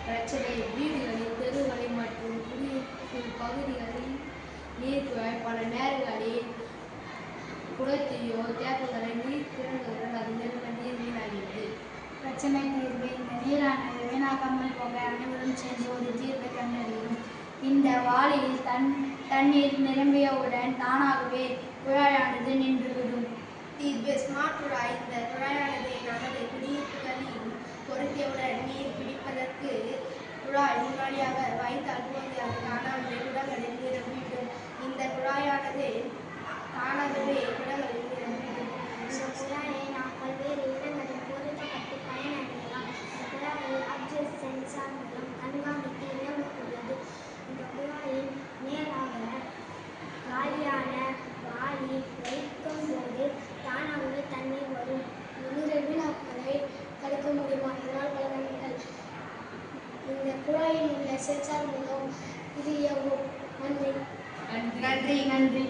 பிரச்சனை வீடுகளில், தெருகளில் மற்றும் குடியிருப்பு பகுதிகளில் நீர்க்குழாய் பல நேரங்களில் குளத்தையோ தேக்கங்களை நீர் திறந்தவுடன் அது நிரம்ப நீர் வீணாகிறது. பிரச்சனை தீர்வு. இந்த நீரானது வீணாக்காமல் போக அனைவரும் சேர்ந்து ஒரு தீர்வை கண்டறியும். இந்த வாளியில் தண்ணீர் நிரம்பியவுடன் தானாகவே குழாயானது நின்றுவிடும். தீர்வு. ஸ்மார்ட் குழாய். இந்த குழாயானது நமது குடியிருப்புகளில் பொருத்தியவுடன் நீர் பிடிப்பதற்கு குழாயின் வழியாக வைத்தால் போது அது தானாகவே குடங்களில் நிரம்பிவிடும். இந்த குழாயானது தானாகவே குடங்களில் நிரம்பிவிடும். இந்த குழாயை நாம் பல்வேறு இடங்களில் பொருத்தப்பட்டு பயனடையலாம். இந்த குழாயை ஆப்ஜெக்ட் சென்சார் மூலம் கண்காணித்து இயங்கக்கூடியது. இந்த குழாயில் நேராக காலியான வாளி வைக்கும் போது தானாகவே தண்ணீர் வரும். நீரை வீணாக்குவதை தடுக்க முடியுமா? இதனால் பல நன்மைகள். இந்த குழாயில் உள்ள சென்சார் மூலம் இது இயங்கும். நன்றி. நன்றி.